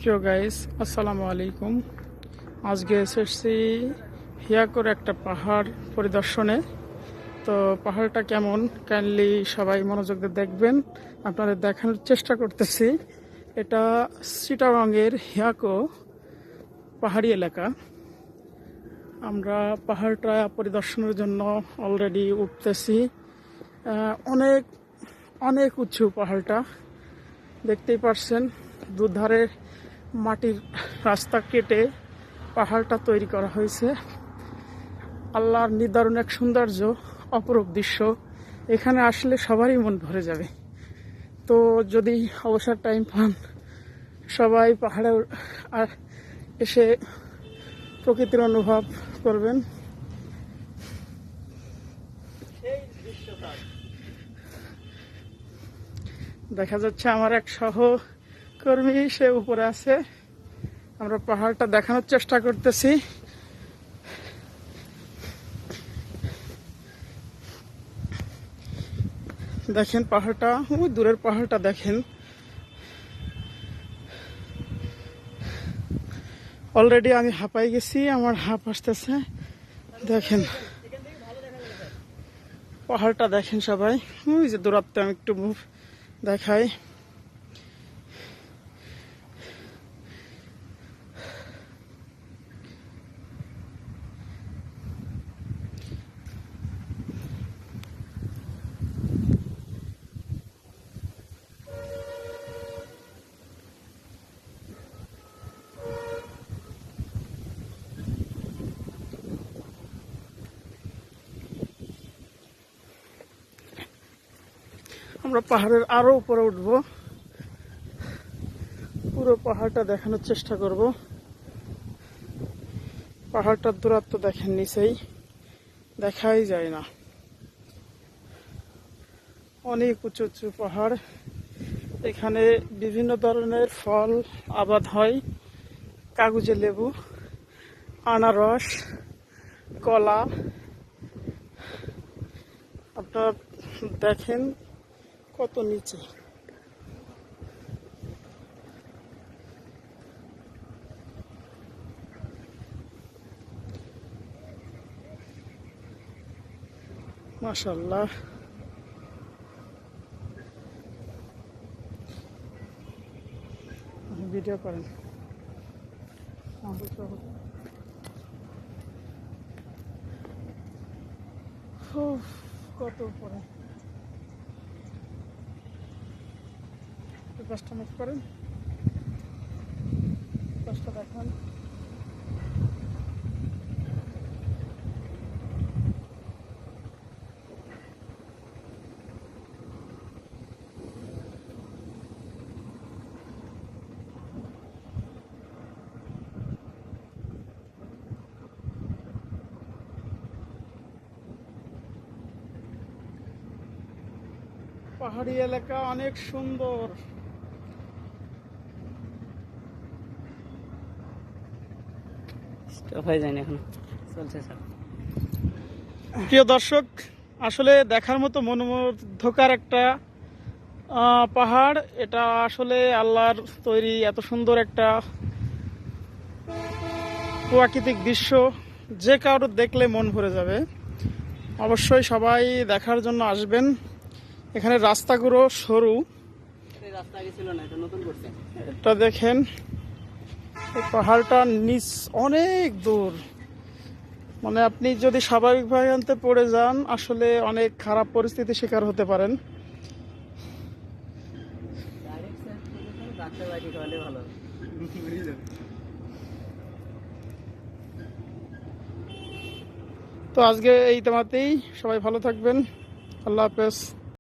প্রিয় গাইস, আসসালামু আলাইকুম। আজকে এসেছি হিয়াকোর একটা পাহাড় পরিদর্শনে। তো পাহাড়টা কেমন কাইন্ডলি সবাই মনোযোগ দিয়ে দেখবেন। আপনাদের দেখানোর চেষ্টা করতেছি। এটা চিটাগংয়ের হিয়াকো পাহাড়ি এলাকা। আমরা পাহাড়টা পরিদর্শনের জন্য অলরেডি উঠতেছি। অনেক অনেক উঁচু পাহাড়টা, দেখতেই পারছেন। দুধারে মাটির রাস্তা কেটে পাহাড়টা তৈরি করা হয়েছে। আল্লাহর নিদারুণ এক সৌন্দর্য, অপরূপ দৃশ্য। এখানে আসলে সবারই মন ভরে যাবে। তো যদি অবসর টাইম পান, সবাই পাহাড়ে এসে প্রকৃতির অনুভব করবেন। দেখা যাচ্ছে আমার এক সহকর্মী, সে উপরে আছে। আমরা পাহাড়টা দেখানোর চেষ্টা করতেছি। দেখেন পাহাড়টা, ওই দূরের পাহাড়টা দেখেন। অলরেডি আমি হাঁপাই গেছি, আমার হাঁপ আসতেছে। দেখেন পাহাড়টা দেখেন সবাই। ওই যে দূরাত্বে আমি একটু মুভ দেখাই। আমরা পাহাড়ের আরো উপরে উঠবো, পুরো পাহাড়টা দেখানোর চেষ্টা করব। পাহাড়টার দূরত্ব দেখেন, নিচেই দেখাই যায় না। অনেক উঁচু উঁচু পাহাড়। এখানে বিভিন্ন ধরনের ফল আবাদ হয়, কাগজে লেবু, আনারস, কলা। আপনারা দেখেন কত নিচে। মাশাআল্লাহ। ভিডিও করেন। কত উপরে, পাঁচটা মুখ করেন, পাঁচটা দেখান। পাহাড়ি এলাকা অনেক সুন্দর। প্রিয় দর্শক, আসলে দেখার মতো মনোমুগ্ধকর একটা পাহাড়। এটা আসলে আল্লাহর তৈরি এত সুন্দর একটা প্রাকৃতিক দৃশ্য, যে কারো দেখলে মন ভরে যাবে। অবশ্যই সবাই দেখার জন্য আসবেন। এখানে রাস্তাগুলো সরু, এটা দেখেন। এই পাহাড়টার নিচ অনেক দূর, মানে আপনি যদি স্বাভাবিকভাবে আনতে পড়ে যান, আসলে অনেক খারাপ পরিস্থিতির শিকার হতে পারেন। তো আজকে এই তেমাতেই, সবাই ভালো থাকবেন। আল্লাহ হাফেজ।